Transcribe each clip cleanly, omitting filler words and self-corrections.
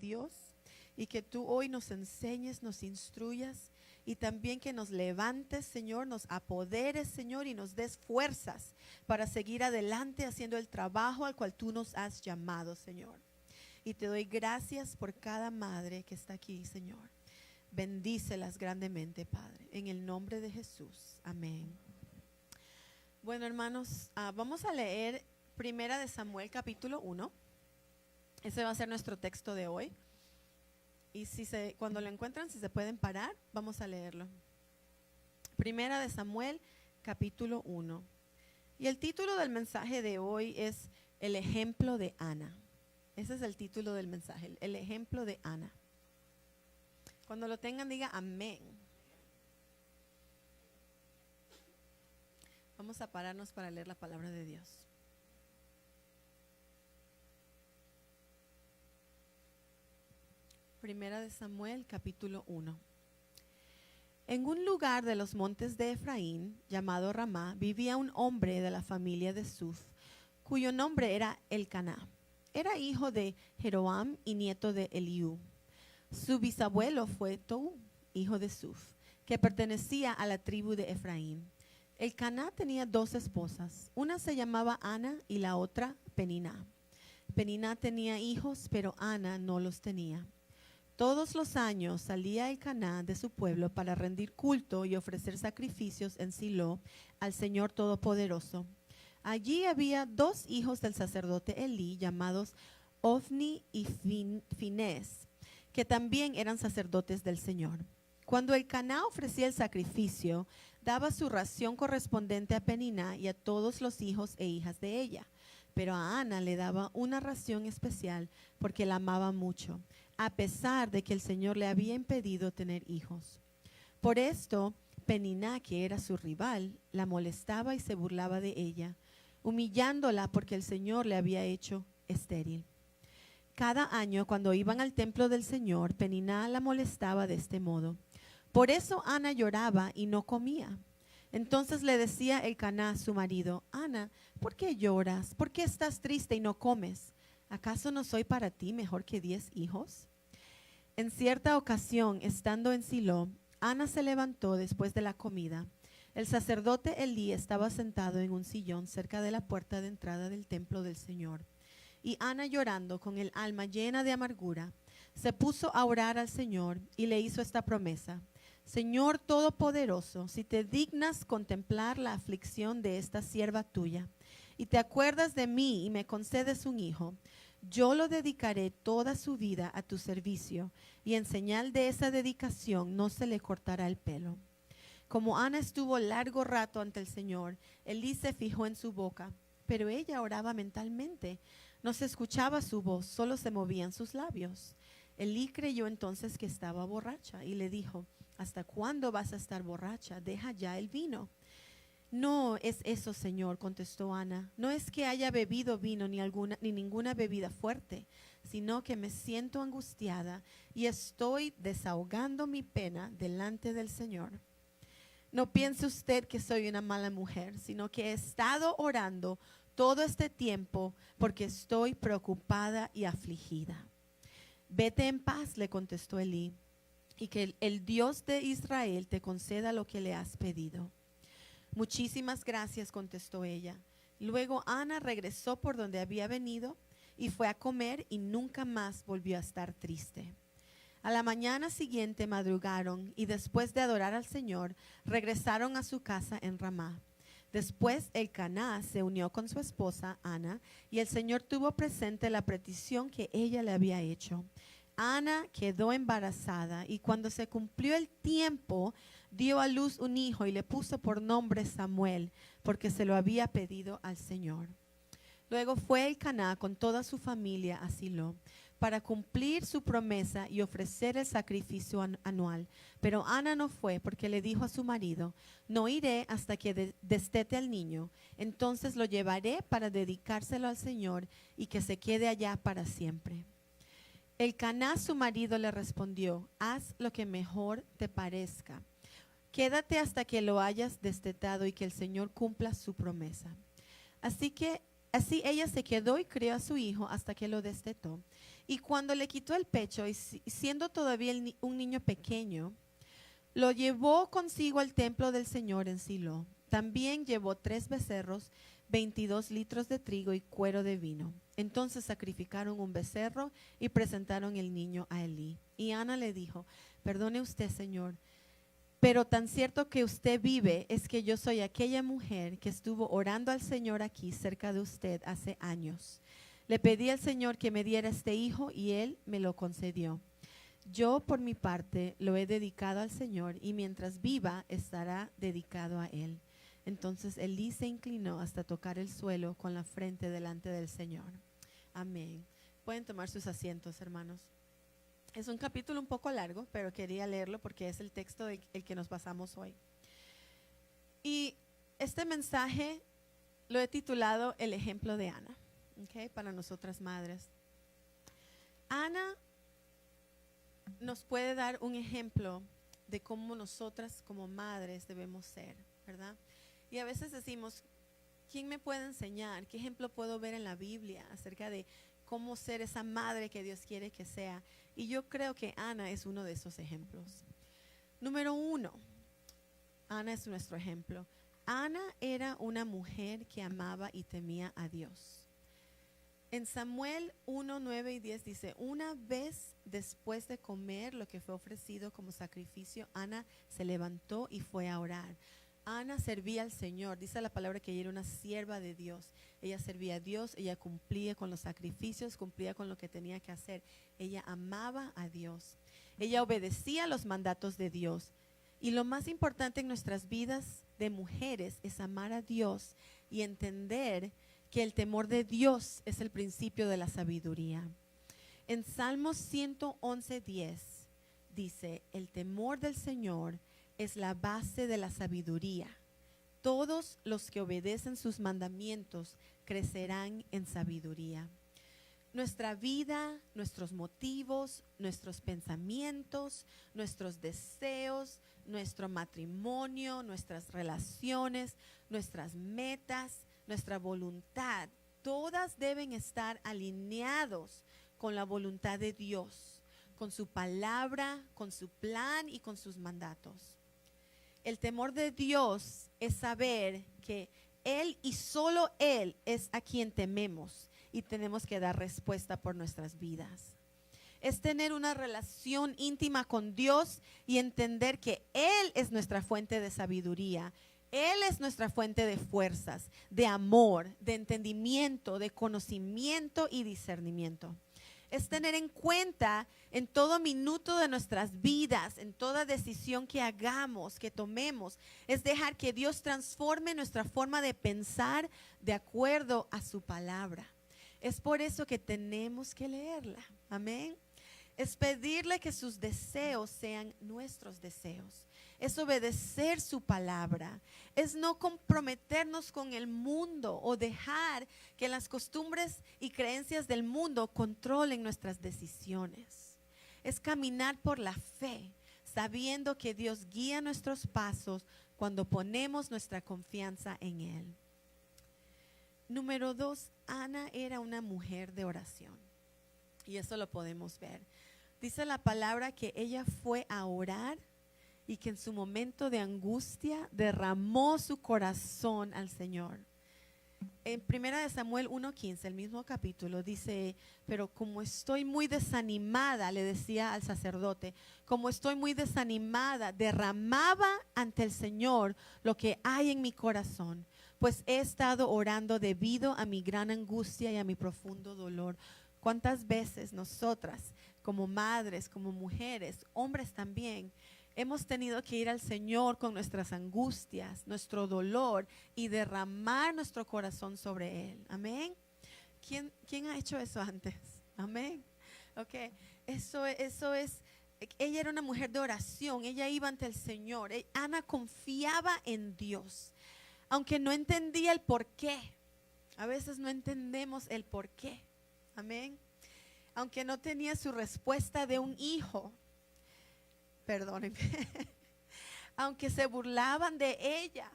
Dios, y que tú hoy nos enseñes, nos instruyas y también que nos levantes, Señor, nos apoderes, Señor, y nos des fuerzas para seguir adelante haciendo el trabajo al cual tú nos has llamado, Señor. Y te doy gracias por cada madre que está aquí, Señor. Bendícelas grandemente, Padre, en el nombre de Jesús. Amén. Bueno, hermanos, vamos a leer Primera de Samuel capítulo 1. Ese va a ser nuestro texto de hoy. Y cuando lo encuentran, si se pueden parar, vamos a leerlo. Primera de Samuel capítulo 1. Y el título del mensaje de hoy es El ejemplo de Ana. Ese es el título del mensaje, el ejemplo de Ana. Cuando lo tengan, diga amén. Vamos a pararnos para leer la palabra de Dios. Primera de Samuel, capítulo 1. En un lugar de los montes de Efraín, llamado Ramá, vivía un hombre de la familia de Suf, cuyo nombre era Elcaná. Era hijo de Jeroam y nieto de Eliú. Su bisabuelo fue Tou, hijo de Suf, que pertenecía a la tribu de Efraín. Elcaná tenía dos esposas, una se llamaba Ana y la otra Peniná. Peniná tenía hijos, pero Ana no los tenía. Todos los años salía Elcaná de su pueblo para rendir culto y ofrecer sacrificios en Silo al Señor Todopoderoso. Allí había dos hijos del sacerdote Elí, llamados Ofni y Finés, que también eran sacerdotes del Señor. Cuando Elcaná ofrecía el sacrificio, daba su ración correspondiente a Peniná y a todos los hijos e hijas de ella, pero a Ana le daba una ración especial porque la amaba mucho, a pesar de que el Señor le había impedido tener hijos. Por esto, Peniná, que era su rival, la molestaba y se burlaba de ella, humillándola porque el Señor le había hecho estéril. Cada año, cuando iban al templo del Señor, Peniná la molestaba de este modo. Por eso Ana lloraba y no comía. Entonces le decía Elcaná, su marido: Ana, ¿por qué lloras? ¿Por qué estás triste y no comes? ¿Acaso no soy para ti mejor que 10 hijos? En cierta ocasión, estando en Silo, Ana se levantó después de la comida. El sacerdote Elí estaba sentado en un sillón cerca de la puerta de entrada del templo del Señor. Y Ana, llorando con el alma llena de amargura, se puso a orar al Señor y le hizo esta promesa: Señor Todopoderoso, si te dignas contemplar la aflicción de esta sierva tuya, y te acuerdas de mí y me concedes un hijo, yo lo dedicaré toda su vida a tu servicio, y en señal de esa dedicación no se le cortará el pelo. Como Ana estuvo largo rato ante el Señor, Elí se fijó en su boca, pero ella oraba mentalmente. No se escuchaba su voz, solo se movían sus labios. Elí creyó entonces que estaba borracha y le dijo: ¿Hasta cuándo vas a estar borracha? Deja ya el vino. No es eso, Señor, contestó Ana. No es que haya bebido vino ni ninguna bebida fuerte, sino que me siento angustiada y estoy desahogando mi pena delante del Señor. No piense usted que soy una mala mujer, sino que he estado orando todo este tiempo porque estoy preocupada y afligida. Vete en paz, le contestó Elí, y que el Dios de Israel te conceda lo que le has pedido. Muchísimas gracias, contestó ella. Luego Ana regresó por donde había venido y fue a comer y nunca más volvió a estar triste. A la mañana siguiente madrugaron y después de adorar al Señor regresaron a su casa en Ramá. Después Elcaná se unió con su esposa Ana y el Señor tuvo presente la petición que ella le había hecho. Ana quedó embarazada y cuando se cumplió el tiempo dio a luz un hijo y le puso por nombre Samuel, porque se lo había pedido al Señor. Luego fue Elcaná con toda su familia a Silo para cumplir su promesa y ofrecer el sacrificio anual. Pero Ana no fue porque le dijo a su marido: no iré hasta que destete al niño, entonces lo llevaré para dedicárselo al Señor y que se quede allá para siempre. Elcaná, su marido, le respondió: haz lo que mejor te parezca. Quédate hasta que lo hayas destetado y que el Señor cumpla su promesa. Así que Así ella se quedó y crió a su hijo hasta que lo destetó. Y cuando le quitó el pecho, y siendo todavía un niño pequeño, lo llevó consigo al templo del Señor en Silo. También llevó 3 becerros, 22 litros de trigo y cuero de vino. Entonces sacrificaron un becerro y presentaron el niño a Elí. Y Ana le dijo: perdone usted, Señor, pero tan cierto que usted vive es que yo soy aquella mujer que estuvo orando al Señor aquí cerca de usted hace años. Le pedí al Señor que me diera este hijo y Él me lo concedió. Yo por mi parte lo he dedicado al Señor y mientras viva estará dedicado a Él. Entonces Elí se inclinó hasta tocar el suelo con la frente delante del Señor. Amén. Pueden tomar sus asientos, hermanos. Es un capítulo un poco largo, pero quería leerlo porque es el texto del que nos basamos hoy. Y este mensaje lo he titulado El ejemplo de Ana, ¿okay? Para nosotras madres. Ana nos puede dar un ejemplo de cómo nosotras como madres debemos ser, ¿verdad? Y a veces decimos, ¿quién me puede enseñar? ¿Qué ejemplo puedo ver en la Biblia acerca de cómo ser esa madre que Dios quiere que sea? Y yo creo que Ana es uno de esos ejemplos. Número 1, Ana es nuestro ejemplo. Ana era una mujer que amaba y temía a Dios. En Samuel 1, 9 y 10 dice: una vez después de comer lo que fue ofrecido como sacrificio, Ana se levantó y fue a orar. Ana servía al Señor. Dice la palabra que ella era una sierva de Dios. Ella servía a Dios, ella cumplía con los sacrificios, cumplía con lo que tenía que hacer. Ella amaba a Dios. Ella obedecía los mandatos de Dios. Y lo más importante en nuestras vidas de mujeres es amar a Dios y entender que el temor de Dios es el principio de la sabiduría. En Salmos 111:10 dice: el temor del Señor es la base de la sabiduría. Todos los que obedecen sus mandamientos crecerán en sabiduría. Nuestra vida, nuestros motivos, nuestros pensamientos, nuestros deseos, nuestro matrimonio, nuestras relaciones, nuestras metas, nuestra voluntad, todas deben estar alineados con la voluntad de Dios, con su palabra, con su plan y con sus mandatos. El temor de Dios es saber que Él y solo Él es a quien tememos y tenemos que dar respuesta por nuestras vidas. Es tener una relación íntima con Dios y entender que Él es nuestra fuente de sabiduría. Él es nuestra fuente de fuerzas, de amor, de entendimiento, de conocimiento y discernimiento. Es tener en cuenta en todo minuto de nuestras vidas, en toda decisión que hagamos, que tomemos, es dejar que Dios transforme nuestra forma de pensar de acuerdo a su palabra. Es por eso que tenemos que leerla. Amén. Es pedirle que sus deseos sean nuestros deseos. Es obedecer su palabra. Es no comprometernos con el mundo o dejar que las costumbres y creencias del mundo controlen nuestras decisiones. Es caminar por la fe, sabiendo que Dios guía nuestros pasos cuando ponemos nuestra confianza en Él. Número 2, Ana era una mujer de oración. Y eso lo podemos ver. Dice la palabra que ella fue a orar y que en su momento de angustia derramó su corazón al Señor. En 1 Samuel 1:15, el mismo capítulo, dice: pero como estoy muy desanimada, le decía al sacerdote, como estoy muy desanimada, derramaba ante el Señor lo que hay en mi corazón, pues he estado orando debido a mi gran angustia y a mi profundo dolor. ¿Cuántas veces nosotras, como madres, como mujeres, hombres también, hemos tenido que ir al Señor con nuestras angustias, nuestro dolor y derramar nuestro corazón sobre Él? Amén. ¿Quién ha hecho eso antes? Amén. Ok, eso es, ella era una mujer de oración, ella iba ante el Señor. Ana confiaba en Dios, aunque no entendía el por qué. A veces no entendemos el por qué. Amén. Aunque no tenía su respuesta de un hijo, perdónenme, aunque se burlaban de ella,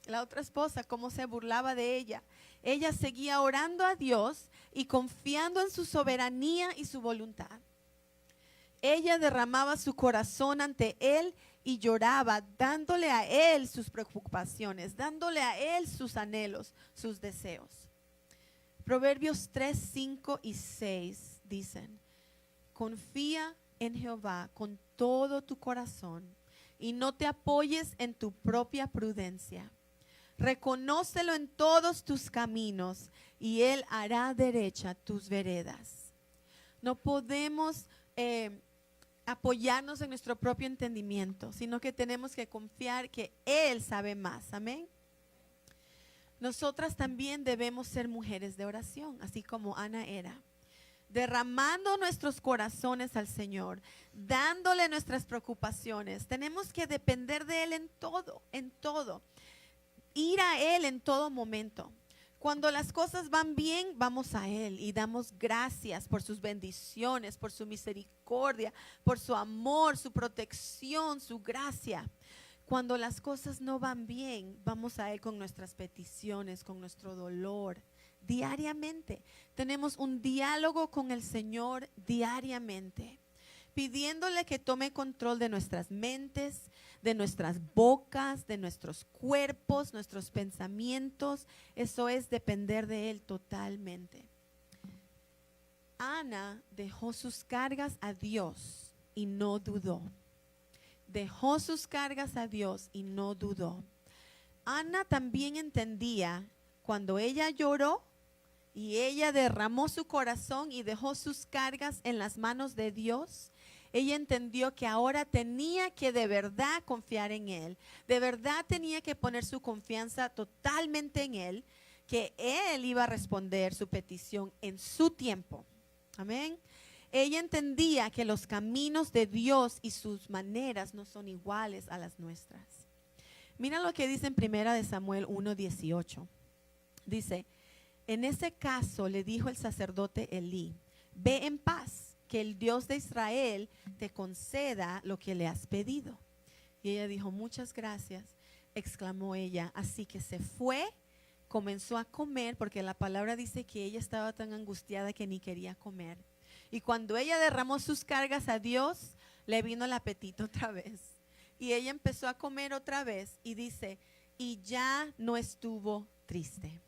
la otra esposa, cómo se burlaba de ella, ella seguía orando a Dios y confiando en su soberanía y su voluntad. Ella derramaba su corazón ante Él y lloraba, dándole a Él sus preocupaciones, dándole a Él sus anhelos, sus deseos. Proverbios 3, 5 y 6 dicen: confía en Jehová con todo tu corazón y no te apoyes en tu propia prudencia. Reconócelo en todos tus caminos y Él hará derecha tus veredas. No podemos apoyarnos en nuestro propio entendimiento, sino que tenemos que confiar que Él sabe más. Amén. Nosotras también debemos ser mujeres de oración, así como Ana era, derramando nuestros corazones al Señor, dándole nuestras preocupaciones. Tenemos que depender de Él en todo, en todo. Ir a Él en todo momento. Cuando las cosas van bien, vamos a Él y damos gracias por sus bendiciones, por su misericordia, por su amor, su protección, su gracia. Cuando las cosas no van bien, vamos a Él con nuestras peticiones, con nuestro dolor. Diariamente tenemos un diálogo con el Señor diariamente, pidiéndole que tome control de nuestras mentes, de nuestras bocas, de nuestros cuerpos, nuestros pensamientos. Eso es depender de Él totalmente. Ana dejó sus cargas a Dios y no dudó. Dejó sus cargas a Dios y no dudó. Ana también entendía cuando ella lloró y ella derramó su corazón y dejó sus cargas en las manos de Dios. Ella entendió que ahora tenía que de verdad confiar en Él. De verdad tenía que poner su confianza totalmente en Él, que Él iba a responder su petición en su tiempo. Amén. Ella entendía que los caminos de Dios y sus maneras no son iguales a las nuestras. Mira lo que dice en 1 Samuel 1:18. Dice: en ese caso le dijo el sacerdote Elí: ve en paz, que el Dios de Israel te conceda lo que le has pedido. Y ella dijo: muchas gracias, exclamó ella. Así que se fue, comenzó a comer, porque la palabra dice que ella estaba tan angustiada que ni quería comer. Y cuando ella derramó sus cargas a Dios, le vino el apetito otra vez. Y ella empezó a comer otra vez y dice: y ya no estuvo triste.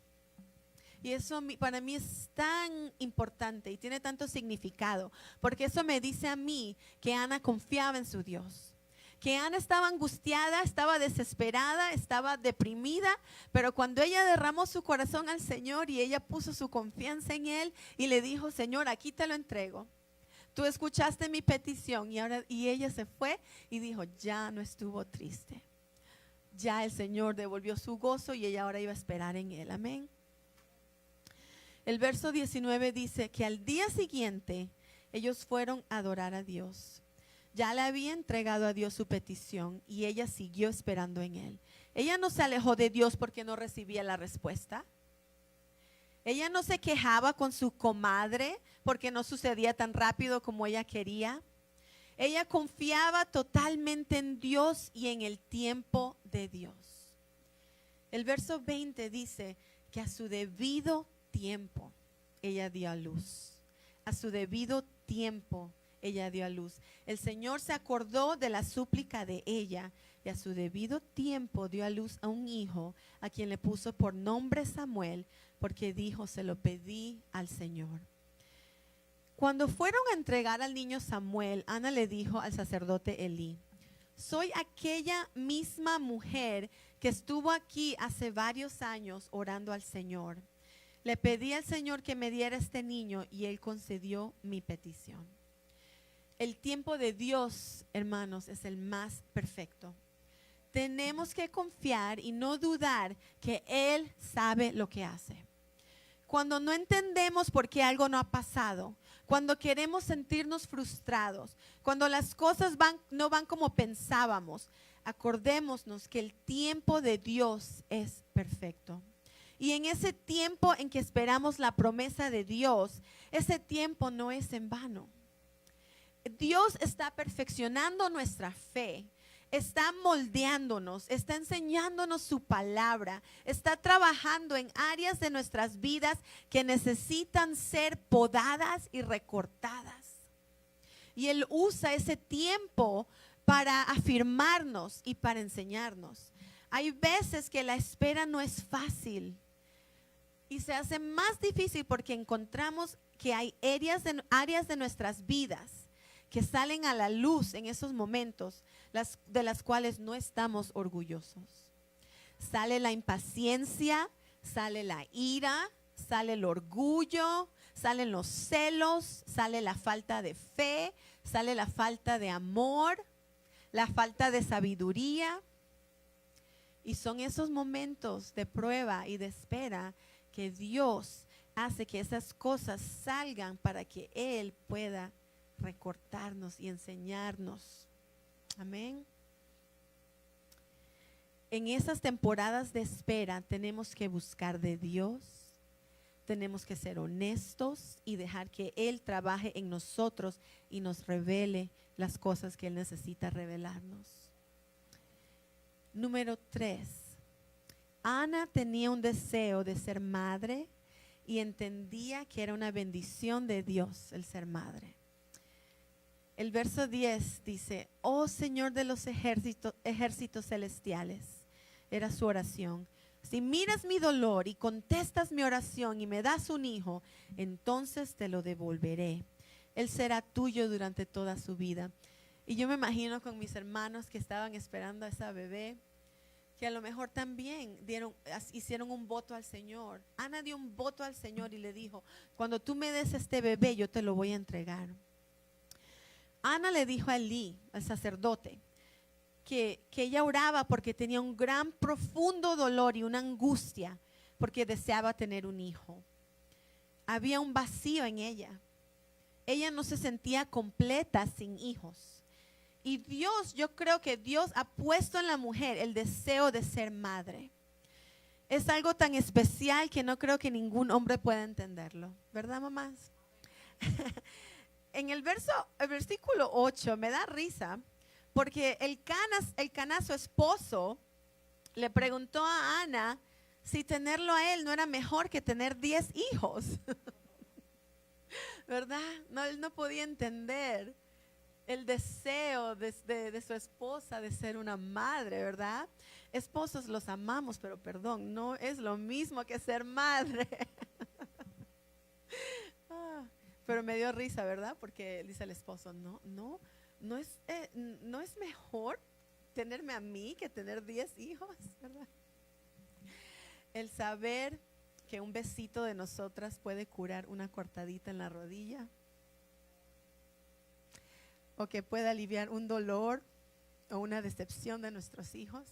Y eso para mí es tan importante y tiene tanto significado, porque eso me dice a mí que Ana confiaba en su Dios. Que Ana estaba angustiada, estaba desesperada, estaba deprimida, pero cuando ella derramó su corazón al Señor y ella puso su confianza en Él y le dijo: Señor, aquí te lo entrego. Tú escuchaste mi petición. Y ella se fue y dijo: ya no estuvo triste. Ya el Señor devolvió su gozo y ella ahora iba a esperar en Él. Amén. El verso 19 dice que al día siguiente ellos fueron a adorar a Dios. Ya le había entregado a Dios su petición y ella siguió esperando en Él. Ella no se alejó de Dios porque no recibía la respuesta. Ella no se quejaba con su comadre porque no sucedía tan rápido como ella quería. Ella confiaba totalmente en Dios y en el tiempo de Dios. El verso 20 dice que a su debido tiempo ella dio a luz. A su debido tiempo ella dio a luz. El Señor se acordó de la súplica de ella y a su debido tiempo dio a luz a un hijo, a quien le puso por nombre Samuel, porque dijo: se lo pedí al Señor. Cuando fueron a entregar al niño Samuel, Ana le dijo al sacerdote Elí: soy aquella misma mujer que estuvo aquí hace varios años orando al Señor. Le pedí al Señor que me diera este niño y Él concedió mi petición. El tiempo de Dios, hermanos, es el más perfecto. Tenemos que confiar y no dudar que Él sabe lo que hace. Cuando no entendemos por qué algo no ha pasado, cuando queremos sentirnos frustrados, cuando las cosas no van como pensábamos, acordémonos que el tiempo de Dios es perfecto. Y en ese tiempo en que esperamos la promesa de Dios, ese tiempo no es en vano. Dios está perfeccionando nuestra fe, está moldeándonos, está enseñándonos su palabra, está trabajando en áreas de nuestras vidas que necesitan ser podadas y recortadas. Y Él usa ese tiempo para afirmarnos y para enseñarnos. Hay veces que la espera no es fácil y se hace más difícil porque encontramos que hay áreas de nuestras vidas que salen a la luz en esos momentos, de las cuales no estamos orgullosos. Sale la impaciencia, sale la ira, sale el orgullo, salen los celos, sale la falta de fe, sale la falta de amor, la falta de sabiduría. Y son esos momentos de prueba y de espera que Dios hace que esas cosas salgan para que Él pueda recortarnos y enseñarnos. Amén. En esas temporadas de espera tenemos que buscar de Dios, tenemos que ser honestos y dejar que Él trabaje en nosotros y nos revele las cosas que Él necesita revelarnos. Número 3. Ana tenía un deseo de ser madre y entendía que era una bendición de Dios el ser madre. El verso 10 dice: oh Señor de los ejércitos celestiales, era su oración. Si miras mi dolor y contestas mi oración y me das un hijo, entonces te lo devolveré. Él será tuyo durante toda su vida. Y yo me imagino con mis hermanos que estaban esperando a esa bebé, que a lo mejor también hicieron un voto al Señor. Ana dio un voto al Señor y le dijo: cuando tú me des este bebé, yo te lo voy a entregar. Ana le dijo a Elí, al sacerdote, que ella oraba porque tenía un gran, profundo dolor y una angustia porque deseaba tener un hijo. Había un vacío en ella. Ella no se sentía completa sin hijos. Y Dios, yo creo que Dios ha puesto en la mujer el deseo de ser madre. Es algo tan especial que no creo que ningún hombre pueda entenderlo. ¿Verdad, mamás? En el versículo 8 me da risa porque el Caná, su esposo, le preguntó a Ana si tenerlo a él no era mejor que tener 10 hijos. ¿Verdad? No, él no podía entender el deseo de su esposa de ser una madre, ¿verdad? Esposos los amamos, pero perdón, no es lo mismo que ser madre. Pero me dio risa, ¿verdad? Porque dice el esposo: no es mejor tenerme a mí que tener 10 hijos, ¿verdad? El saber que un besito de nosotras puede curar una cortadita en la rodilla, o que puede aliviar un dolor o una decepción de nuestros hijos.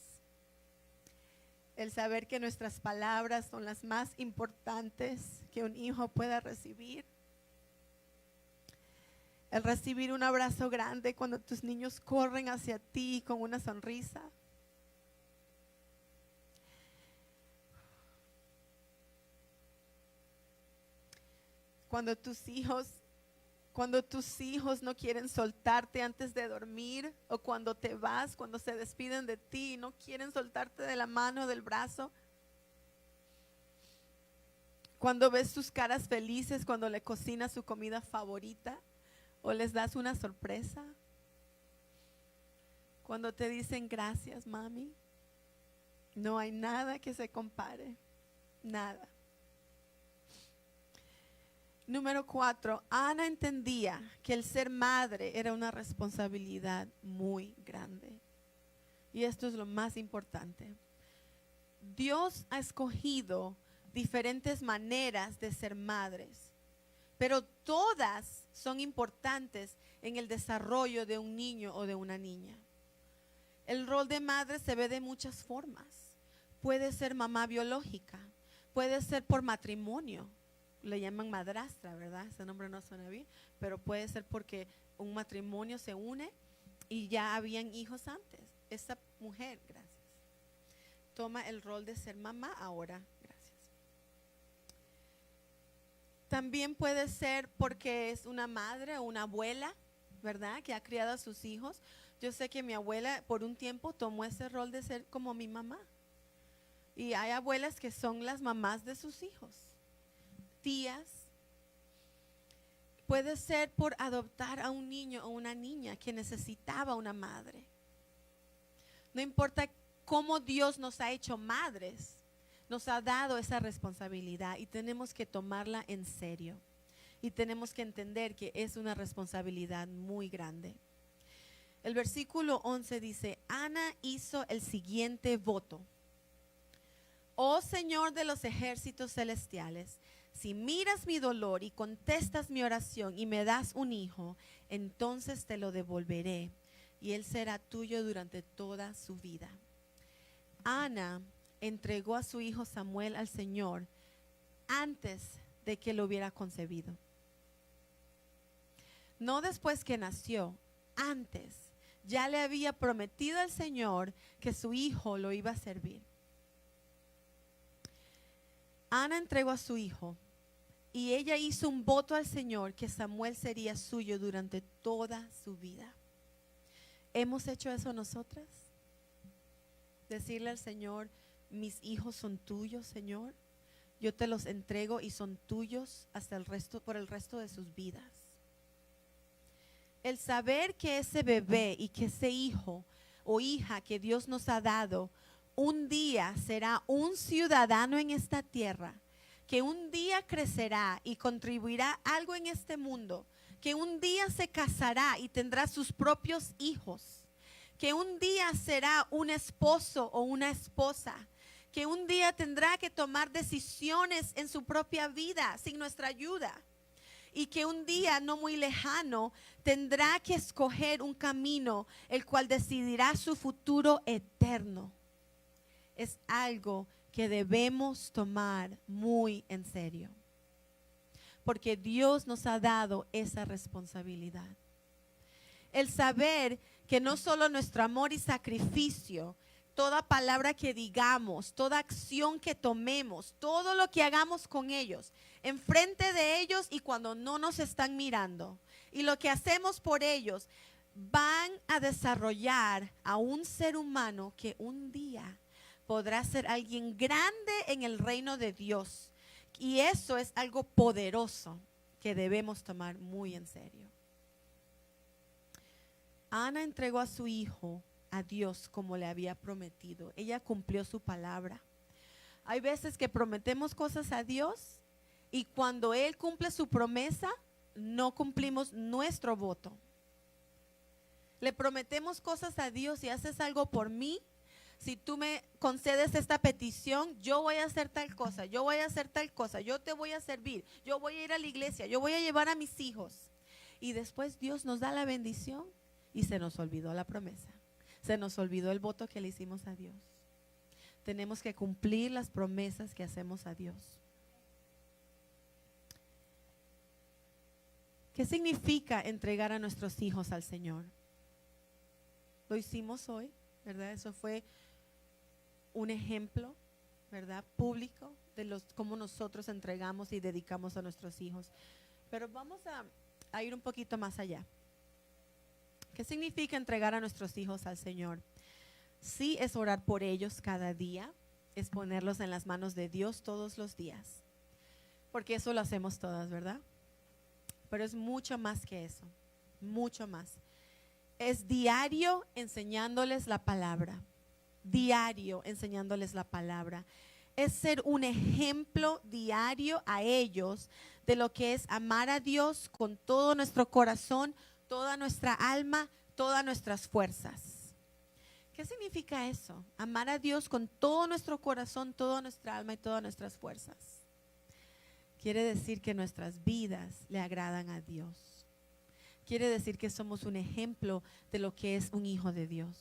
El saber que nuestras palabras son las más importantes que un hijo pueda recibir. El recibir un abrazo grande cuando tus niños corren hacia ti con una sonrisa. Cuando tus hijos no quieren soltarte antes de dormir, o cuando te vas, cuando se despiden de ti y no quieren soltarte de la mano o del brazo. Cuando ves sus caras felices cuando le cocinas su comida favorita o les das una sorpresa. Cuando te dicen gracias, mami. No hay nada que se compare. Nada. Número 4, Ana entendía que el ser madre era una responsabilidad muy grande. Y esto es lo más importante. Dios ha escogido diferentes maneras de ser madres, pero todas son importantes en el desarrollo de un niño o de una niña. El rol de madre se ve de muchas formas. Puede ser mamá biológica, puede ser por matrimonio. Le llaman madrastra, ¿verdad? Ese nombre no suena bien, pero puede ser porque un matrimonio se une y ya habían hijos antes. Esa mujer, gracias, toma el rol de ser mamá ahora, gracias. También puede ser porque es una madre o una abuela, ¿verdad? Que ha criado a sus hijos. Yo sé que mi abuela por un tiempo tomó ese rol de ser como mi mamá. Y hay abuelas que son las mamás de sus hijos, tías. Puede ser por adoptar a un niño o una niña que necesitaba una madre. No importa cómo Dios nos ha hecho madres, nos ha dado esa responsabilidad y tenemos que tomarla en serio. Y tenemos que entender que es una responsabilidad muy grande. El versículo 11 dice, Ana hizo el siguiente voto. Oh Señor de los ejércitos celestiales, si miras mi dolor y contestas mi oración y me das un hijo, entonces te lo devolveré y él será tuyo durante toda su vida. Ana entregó a su hijo Samuel al Señor antes de que lo hubiera concebido. No después que nació, antes. Ya le había prometido al Señor que su hijo lo iba a servir. Ana entregó a su hijo y ella hizo un voto al Señor que Samuel sería suyo durante toda su vida. ¿Hemos hecho eso nosotras? Decirle al Señor, mis hijos son tuyos, Señor. Yo te los entrego y son tuyos hasta el resto, por el resto de sus vidas. El saber que ese bebé y que ese hijo o hija que Dios nos ha dado un día será un ciudadano en esta tierra, que un día crecerá y contribuirá algo en este mundo, que un día se casará y tendrá sus propios hijos, que un día será un esposo o una esposa, que un día tendrá que tomar decisiones en su propia vida sin nuestra ayuda, y que un día no muy lejano tendrá que escoger un camino el cual decidirá su futuro eterno. Es algo que debemos tomar muy en serio, porque Dios nos ha dado esa responsabilidad. El saber que no solo nuestro amor y sacrificio, toda palabra que digamos, toda acción que tomemos, todo lo que hagamos con ellos, enfrente de ellos y cuando no nos están mirando, y lo que hacemos por ellos, van a desarrollar a un ser humano que un día podrá ser alguien grande en el reino de Dios. Y eso es algo poderoso que debemos tomar muy en serio. Ana entregó a su hijo a Dios como le había prometido. Ella cumplió su palabra. Hay veces que prometemos cosas a Dios y cuando Él cumple su promesa, no cumplimos nuestro voto. Le prometemos cosas a Dios y haces algo por mí. Si tú me concedes esta petición, yo voy a hacer tal cosa, yo voy a hacer tal cosa, yo te voy a servir, yo voy a ir a la iglesia, yo voy a llevar a mis hijos. Y después Dios nos da la bendición y se nos olvidó la promesa. Se nos olvidó el voto que le hicimos a Dios. Tenemos que cumplir las promesas que hacemos a Dios. ¿Qué significa entregar a nuestros hijos al Señor? Lo hicimos hoy, ¿verdad? Eso fue un ejemplo, ¿verdad? Público de cómo nosotros entregamos y dedicamos a nuestros hijos. Pero vamos a ir un poquito más allá. ¿Qué significa entregar a nuestros hijos al Señor? Sí, es orar por ellos cada día, es ponerlos en las manos de Dios todos los días, porque eso lo hacemos todas, ¿verdad? Pero es mucho más que eso, mucho más. Es diario enseñándoles la palabra, diario enseñándoles la palabra. Es ser un ejemplo diario a ellos de lo que es amar a Dios con todo nuestro corazón, toda nuestra alma, todas nuestras fuerzas. ¿Qué significa eso? Amar a Dios con todo nuestro corazón, toda nuestra alma y todas nuestras fuerzas. Quiere decir que nuestras vidas le agradan a Dios. Quiere decir que somos un ejemplo de lo que es un hijo de Dios.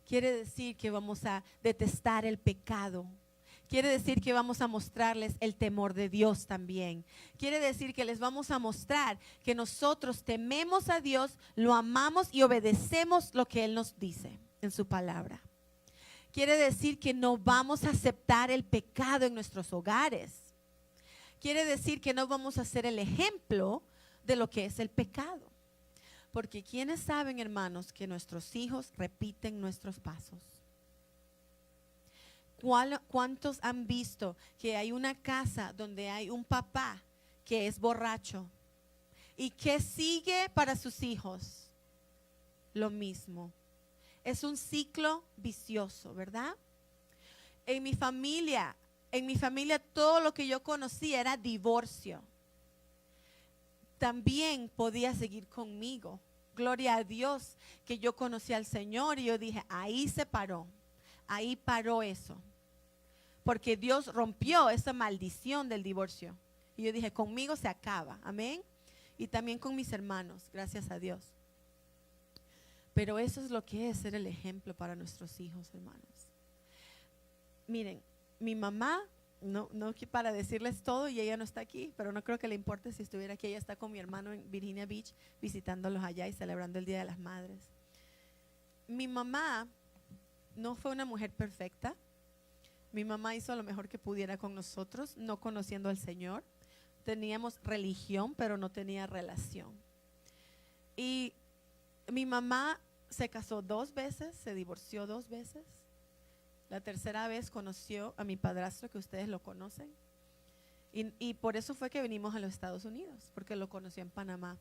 Quiere decir que vamos a detestar el pecado. Quiere decir que vamos a mostrarles el temor de Dios también. Quiere decir que les vamos a mostrar que nosotros tememos a Dios, lo amamos y obedecemos lo que Él nos dice en su palabra. Quiere decir que no vamos a aceptar el pecado en nuestros hogares. Quiere decir que no vamos a ser el ejemplo de lo que es el pecado. Porque ¿quiénes saben, hermanos, que nuestros hijos repiten nuestros pasos? ¿Cuántos han visto que hay una casa donde hay un papá que es borracho y que sigue para sus hijos? Lo mismo. Es un ciclo vicioso, ¿verdad? En mi familia todo lo que yo conocía era divorcio. También podía seguir conmigo. Gloria a Dios que yo conocí al Señor y yo dije, ahí se paró, ahí paró eso. Porque Dios rompió esa maldición del divorcio. Y yo dije, conmigo se acaba, amén. Y también con mis hermanos, gracias a Dios. Pero eso es lo que es ser el ejemplo para nuestros hijos, hermanos. Miren, mi mamá, no para decirles todo, y ella no está aquí, pero no creo que le importe si estuviera aquí. Ella está con mi hermano en Virginia Beach, visitándolos allá y celebrando el Día de las Madres. Mi mamá no fue una mujer perfecta. Mi mamá hizo lo mejor que pudiera con nosotros, no conociendo al Señor. Teníamos religión, pero no tenía relación. Y mi mamá se casó 2 veces, se divorció 2 veces. La tercera vez conoció a mi padrastro, que ustedes lo conocen. Y por eso fue que venimos a los Estados Unidos, porque lo conoció en Panamá.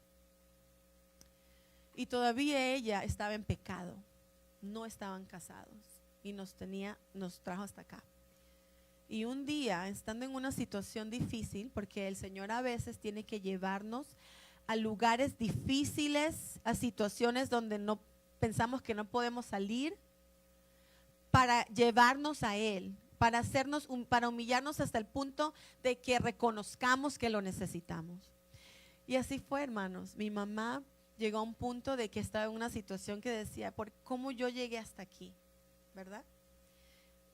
Y todavía ella estaba en pecado, no estaban casados y nos trajo hasta acá. Y un día, estando en una situación difícil, porque el Señor a veces tiene que llevarnos a lugares difíciles, a situaciones donde no pensamos que no podemos salir, para llevarnos a Él, para humillarnos hasta el punto de que reconozcamos que lo necesitamos. Y así fue, hermanos. Mi mamá llegó a un punto de que estaba en una situación que decía, ¿por cómo yo llegué hasta aquí? ¿Verdad?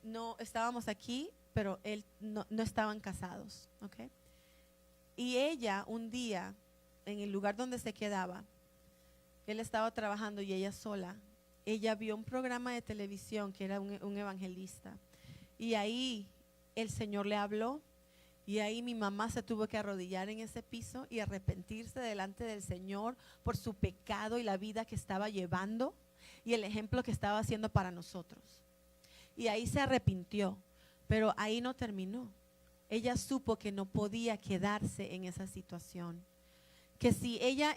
No estábamos aquí, pero él no estaban casados, ¿ok? Y ella un día, en el lugar donde se quedaba, él estaba trabajando y ella sola, ella vio un programa de televisión que era un evangelista, y ahí el Señor le habló, y ahí mi mamá se tuvo que arrodillar en ese piso y arrepentirse delante del Señor por su pecado y la vida que estaba llevando y el ejemplo que estaba haciendo para nosotros. Y ahí se arrepintió, pero ahí no terminó. Ella supo que no podía quedarse en esa situación, que si ella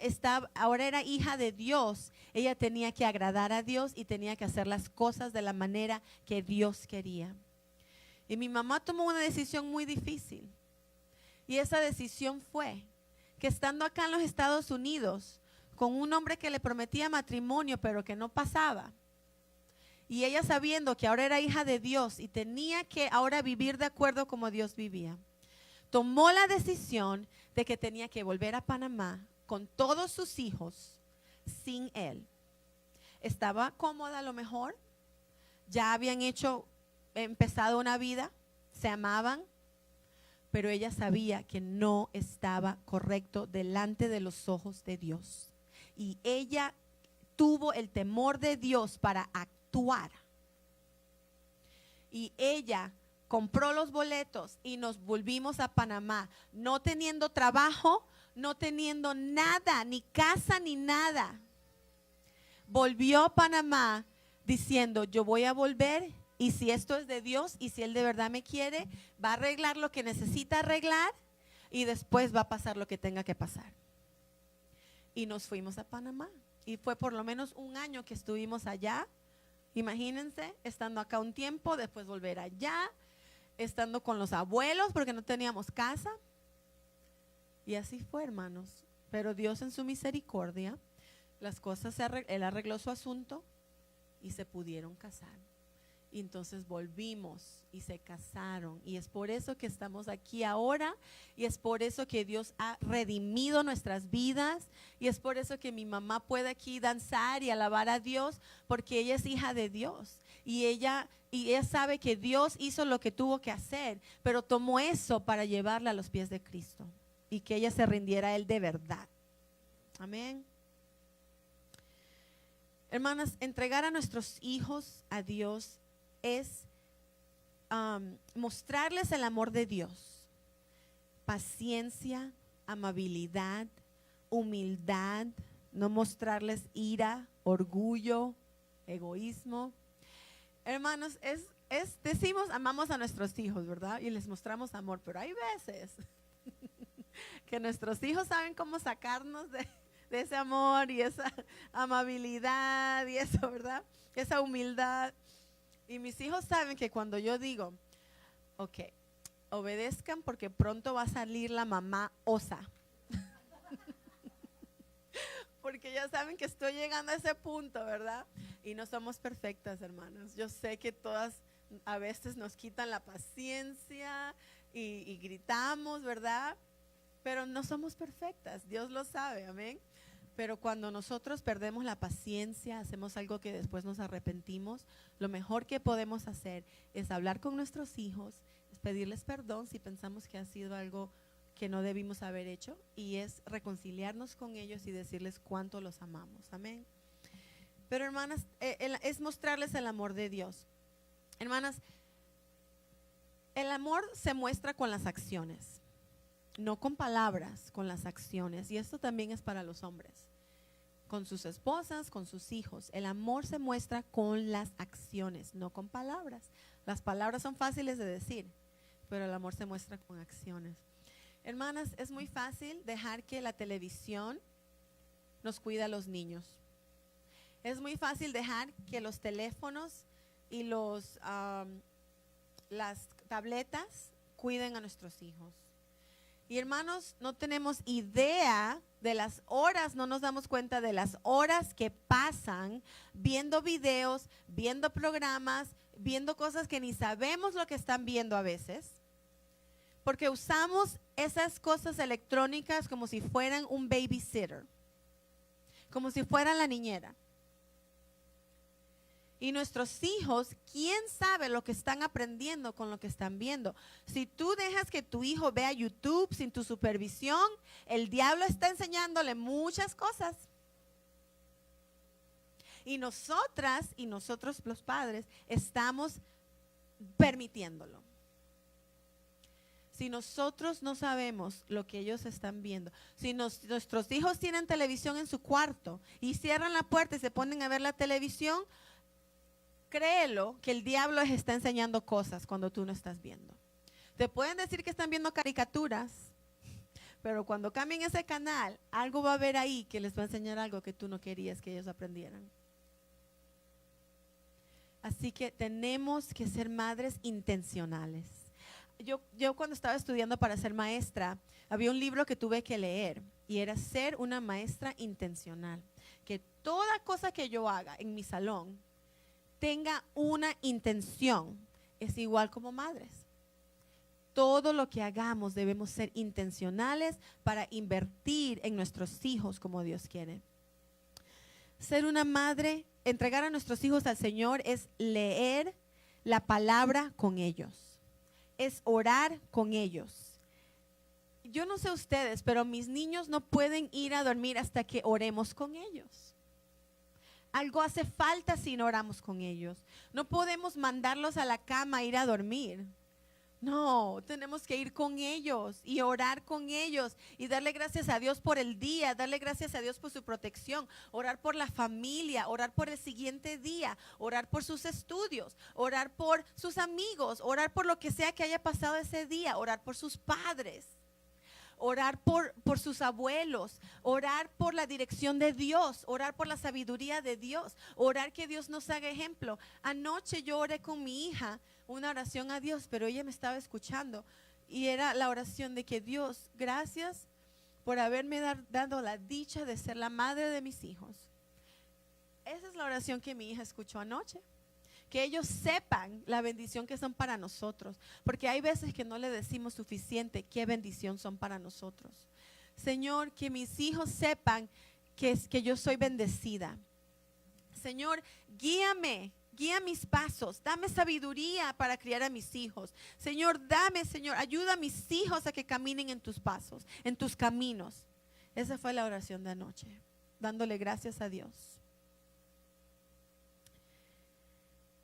ahora era hija de Dios, ella tenía que agradar a Dios y tenía que hacer las cosas de la manera que Dios quería. Y mi mamá tomó una decisión muy difícil, y esa decisión fue que estando acá en los Estados Unidos con un hombre que le prometía matrimonio pero que no pasaba, y ella sabiendo que ahora era hija de Dios y tenía que ahora vivir de acuerdo como Dios vivía, tomó la decisión de que tenía que volver a Panamá con todos sus hijos sin él. Estaba cómoda a lo mejor, ya habían empezado una vida, se amaban, pero ella sabía que no estaba correcto delante de los ojos de Dios. Y ella tuvo el temor de Dios para actuar. Y ella compró los boletos y nos volvimos a Panamá, no teniendo trabajo, no teniendo nada, ni casa ni nada. Volvió a Panamá diciendo, yo voy a volver, y si esto es de Dios y si Él de verdad me quiere, va a arreglar lo que necesita arreglar y después va a pasar lo que tenga que pasar. Y nos fuimos a Panamá y fue por lo menos 1 año que estuvimos allá. Imagínense, estando acá un tiempo, después volver allá, estando con los abuelos porque no teníamos casa. Y así fue, hermanos. Pero Dios en su misericordia, las cosas Él arregló su asunto y se pudieron casar. Y entonces volvimos y se casaron. Y es por eso que estamos aquí ahora. Y es por eso que Dios ha redimido nuestras vidas. Y es por eso que mi mamá puede aquí danzar y alabar a Dios, porque ella es hija de Dios. Y ella sabe que Dios hizo lo que tuvo que hacer, pero tomó eso para llevarla a los pies de Cristo. Y que ella se rindiera a Él de verdad. Amén. Hermanas, entregar a nuestros hijos a Dios es mostrarles el amor de Dios, paciencia, amabilidad, humildad, no mostrarles ira, orgullo, egoísmo. Hermanos, decimos amamos a nuestros hijos, ¿verdad? Y les mostramos amor, pero hay veces que nuestros hijos saben cómo sacarnos de ese amor y esa amabilidad y eso, ¿verdad? Esa humildad. Y mis hijos saben que cuando yo digo, ok, obedezcan porque pronto va a salir la mamá osa. Porque ya saben que estoy llegando a ese punto, ¿verdad? Y no somos perfectas, hermanos. Yo sé que todas a veces nos quitan la paciencia y gritamos, ¿verdad? Pero no somos perfectas, Dios lo sabe, amén. Pero cuando nosotros perdemos la paciencia, hacemos algo que después nos arrepentimos, lo mejor que podemos hacer es hablar con nuestros hijos, es pedirles perdón si pensamos que ha sido algo que no debimos haber hecho, y es reconciliarnos con ellos y decirles cuánto los amamos, amén. Pero hermanas, es mostrarles el amor de Dios. Hermanas, el amor se muestra con las acciones, no con palabras, con las acciones. Y esto también es para los hombres, con sus esposas, con sus hijos. El amor se muestra con las acciones, no con palabras. Las palabras son fáciles de decir, pero el amor se muestra con acciones. Hermanas, es muy fácil dejar que la televisión nos cuide a los niños. Es muy fácil dejar que los teléfonos y las tabletas cuiden a nuestros hijos. Y hermanos, no tenemos idea de las horas, no nos damos cuenta de las horas que pasan viendo videos, viendo programas, viendo cosas que ni sabemos lo que están viendo a veces. Porque usamos esas cosas electrónicas como si fueran un babysitter, como si fueran la niñera. Y nuestros hijos, ¿quién sabe lo que están aprendiendo con lo que están viendo? Si tú dejas que tu hijo vea YouTube sin tu supervisión, el diablo está enseñándole muchas cosas. Y nosotras y nosotros los padres estamos permitiéndolo. Si nosotros no sabemos lo que ellos están viendo, si nuestros hijos tienen televisión en su cuarto y cierran la puerta y se ponen a ver la televisión, créelo que el diablo les está enseñando cosas cuando tú no estás viendo. Te pueden decir que están viendo caricaturas, pero cuando cambien ese canal, algo va a haber ahí que les va a enseñar algo que tú no querías que ellos aprendieran. Así que tenemos que ser madres intencionales. Yo cuando estaba estudiando para ser maestra, había un libro que tuve que leer y era Ser una maestra intencional. Que toda cosa que yo haga en mi salón tenga una intención. Es igual como madres. Todo lo que hagamos debemos ser intencionales para invertir en nuestros hijos como Dios quiere. Ser una madre, entregar a nuestros hijos al Señor es leer la palabra con ellos. Es orar con ellos. Yo no sé ustedes, pero mis niños no pueden ir a dormir hasta que oremos con ellos. Algo hace falta si no oramos con ellos. No podemos mandarlos a la cama a ir a dormir. No, tenemos que ir con ellos y orar con ellos y darle gracias a Dios por el día, darle gracias a Dios por su protección, orar por la familia, orar por el siguiente día, orar por sus estudios, orar por sus amigos, orar por lo que sea que haya pasado ese día, orar por sus padres, orar por sus abuelos, orar por la dirección de Dios, orar por la sabiduría de Dios, orar que Dios nos haga ejemplo. Anoche yo oré con mi hija una oración a Dios, pero ella me estaba escuchando y era la oración de que Dios, gracias por haberme dado la dicha de ser la madre de mis hijos. Esa es la oración que mi hija escuchó anoche. Que ellos sepan la bendición que son para nosotros, porque hay veces que no le decimos suficiente qué bendición son para nosotros. Señor, que mis hijos sepan que yo soy bendecida. Señor, guíame. Guía mis pasos, dame sabiduría para criar a mis hijos. Señor, ayuda a mis hijos a que caminen en tus pasos, en tus caminos. Esa fue la oración de anoche, dándole gracias a Dios.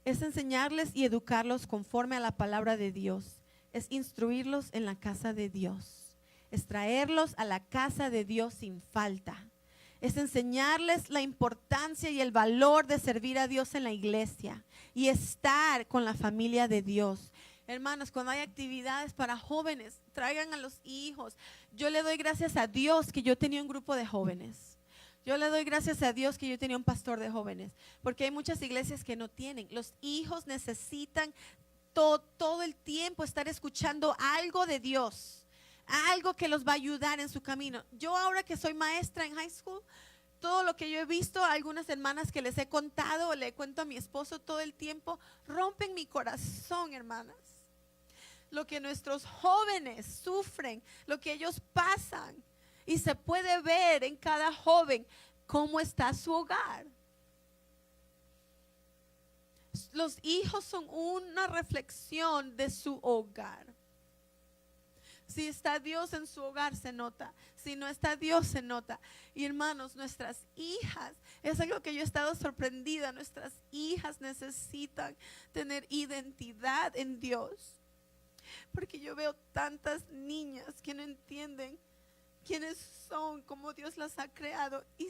Es enseñarles y educarlos conforme a la palabra de Dios. Es instruirlos en la casa de Dios. Es traerlos a la casa de Dios sin falta. es enseñarles la importancia y el valor de servir a Dios en la iglesia y estar con la familia de Dios. Hermanos, cuando hay actividades para jóvenes, traigan a los hijos. Yo le doy gracias a Dios que yo tenía un grupo de jóvenes. Yo le doy gracias a Dios que yo tenía un pastor de jóvenes, porque hay muchas iglesias que no tienen. Los hijos necesitan todo el tiempo estar escuchando algo de Dios, algo que los va a ayudar en su camino. Yo ahora que soy maestra en high school, todo lo que yo he visto, algunas hermanas que les he contado, le cuento a mi esposo todo el tiempo, rompen mi corazón, hermanas. Lo que nuestros jóvenes sufren, lo que ellos pasan, y se puede ver en cada joven cómo está su hogar. Los hijos son una reflexión de su hogar. Si está Dios en su hogar, se nota. Si no está Dios, se nota. Y hermanos, nuestras hijas, es algo que yo he estado sorprendida. Nuestras hijas necesitan tener identidad en Dios. Porque yo veo tantas niñas que no entienden quiénes son, cómo Dios las ha creado. Y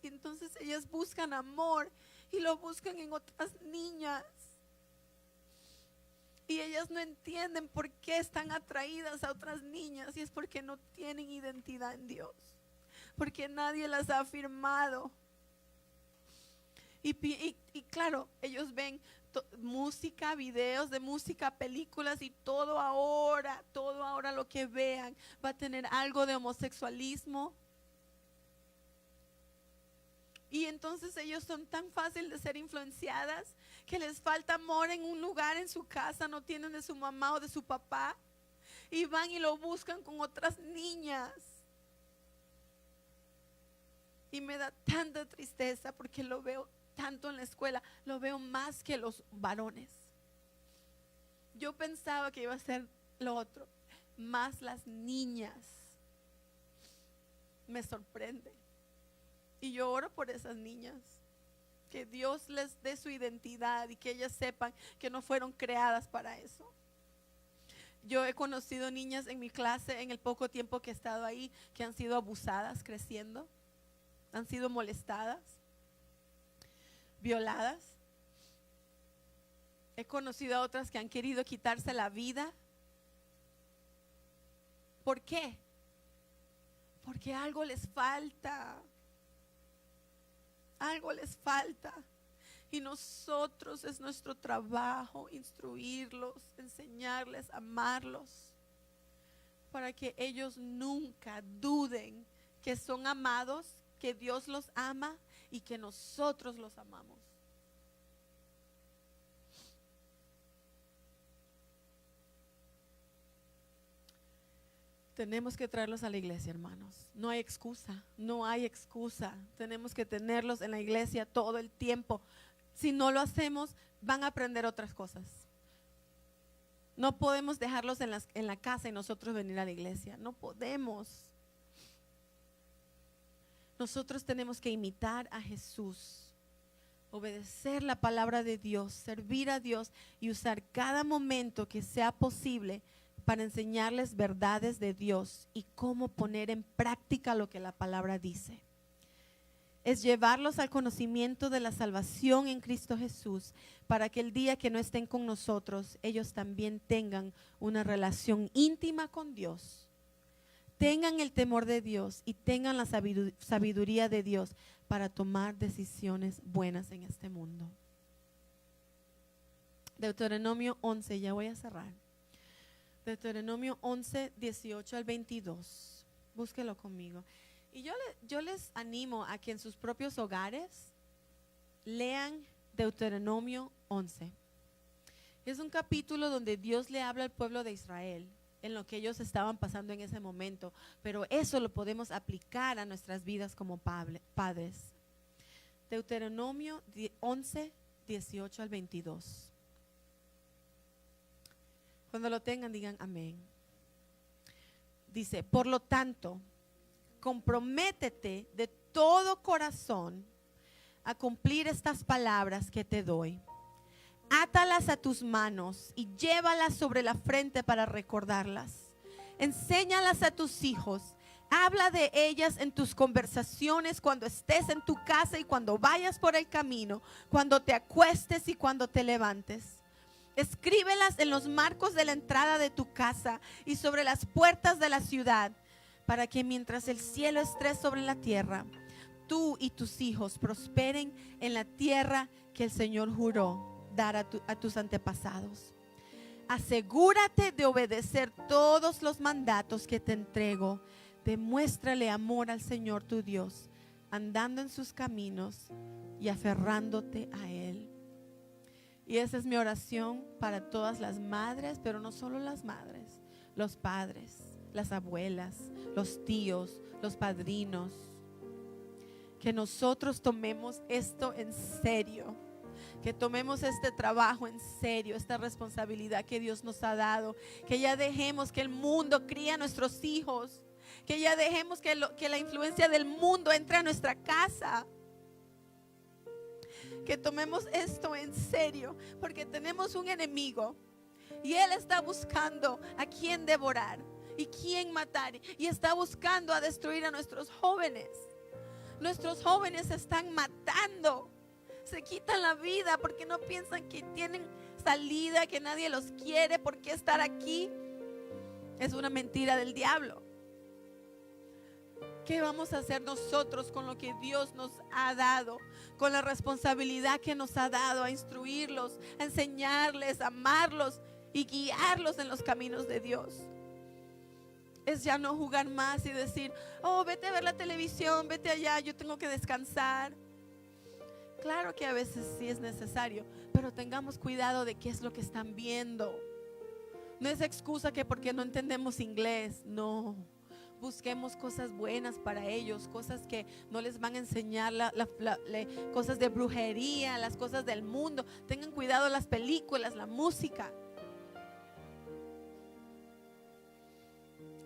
entonces ellas buscan amor y lo buscan en otras niñas. Y ellas no entienden por qué están atraídas a otras niñas, y es porque no tienen identidad en Dios, porque nadie las ha afirmado. Y claro, ellos ven música, videos de música, películas, y todo ahora lo que vean va a tener algo de homosexualismo. Y entonces ellos son tan fáciles de ser influenciadas que les falta amor en un lugar en su casa, no tienen de su mamá o de su papá, y van y lo buscan con otras niñas. Y me da tanta tristeza porque lo veo tanto en la escuela, lo veo más que los varones. Yo pensaba que iba a ser lo otro, más las niñas. Me sorprende. Y yo oro por esas niñas, que Dios les dé su identidad y que ellas sepan que no fueron creadas para eso. Yo he conocido niñas en mi clase, en el poco tiempo que he estado ahí, que han sido abusadas creciendo, han sido molestadas, violadas. He conocido a otras que han querido quitarse la vida. ¿Por qué? Porque algo les falta. Algo les falta. Y nosotros, es nuestro trabajo instruirlos, enseñarles, amarlos, para que ellos nunca duden que son amados, que Dios los ama y que nosotros los amamos. Tenemos que traerlos a la iglesia, hermanos. No hay excusa, no hay excusa. Tenemos que tenerlos en la iglesia todo el tiempo. Si no lo hacemos, van a aprender otras cosas. No podemos dejarlos en la casa y nosotros venir a la iglesia. No podemos. Nosotros tenemos que imitar a Jesús, obedecer la palabra de Dios, servir a Dios y usar cada momento que sea posible para enseñarles verdades de Dios y cómo poner en práctica lo que la palabra dice. Es llevarlos al conocimiento de la salvación en Cristo Jesús, para que el día que no estén con nosotros, ellos también tengan una relación íntima con Dios, tengan el temor de Dios y tengan la sabiduría de Dios para tomar decisiones buenas en este mundo. Deuteronomio 11, ya voy a cerrar. Deuteronomio 11, 18 al 22. Búsquelo conmigo. Y yo les animo a que en sus propios hogares lean Deuteronomio 11. Es un capítulo donde Dios le habla al pueblo de Israel en lo que ellos estaban pasando en ese momento, pero eso lo podemos aplicar a nuestras vidas como padres. Deuteronomio 11, 18 al 22. Cuando lo tengan, digan amén. Dice, por lo tanto, comprométete de todo corazón a cumplir estas palabras que te doy. Átalas a tus manos y llévalas sobre la frente para recordarlas. Enséñalas a tus hijos. Habla de ellas en tus conversaciones, cuando estés en tu casa y cuando vayas por el camino, cuando te acuestes y cuando te levantes. Escríbelas en los marcos de la entrada de tu casa y sobre las puertas de la ciudad, para que mientras el cielo esté sobre la tierra, tú y tus hijos prosperen en la tierra que el Señor juró dar a tus antepasados. Asegúrate de obedecer todos los mandatos que te entrego. Demuéstrale amor al Señor tu Dios, andando en sus caminos y aferrándote a Él. Y esa es mi oración para todas las madres, pero no solo las madres, los padres, las abuelas, los tíos, los padrinos. Que nosotros tomemos esto en serio, que tomemos este trabajo en serio, esta responsabilidad que Dios nos ha dado, que ya dejemos que el mundo críe a nuestros hijos, que ya dejemos que la influencia del mundo entre a nuestra casa. Que tomemos esto en serio, porque tenemos un enemigo y él está buscando a quién devorar y quién matar, y está buscando a destruir a nuestros jóvenes. Nuestros jóvenes se están matando, se quitan la vida porque no piensan que tienen salida, que nadie los quiere. ¿Por qué estar aquí? Es una mentira del diablo. ¿Qué vamos a hacer nosotros con lo que Dios nos ha dado? Con la responsabilidad que nos ha dado a instruirlos, a enseñarles, a amarlos y guiarlos en los caminos de Dios. Es ya no jugar más y decir, oh, vete a ver la televisión, vete allá, yo tengo que descansar. Claro que a veces sí es necesario, pero tengamos cuidado de qué es lo que están viendo. No es excusa que porque no entendemos inglés, no. Busquemos cosas buenas para ellos, cosas que no les van a enseñar cosas de brujería, las cosas del mundo. Tengan cuidado las películas, la música.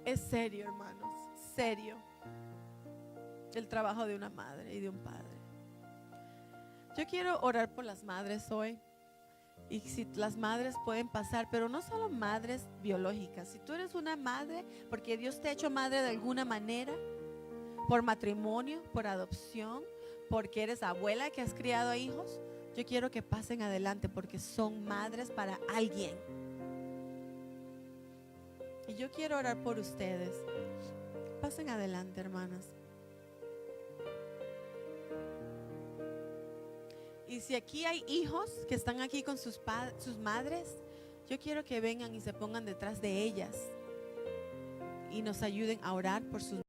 Es serio, hermanos, serio el trabajo de una madre y de un padre. Yo quiero orar por las madres hoy. Y si las madres pueden pasar, pero no solo madres biológicas. Si tú eres una madre porque Dios te ha hecho madre de alguna manera, por matrimonio, por adopción, porque eres abuela que has criado hijos, yo quiero que pasen adelante porque son madres para alguien. Y yo quiero orar por ustedes. Pasen adelante, hermanas. Y si aquí hay hijos que están aquí con sus madres, yo quiero que vengan y se pongan detrás de ellas y nos ayuden a orar por sus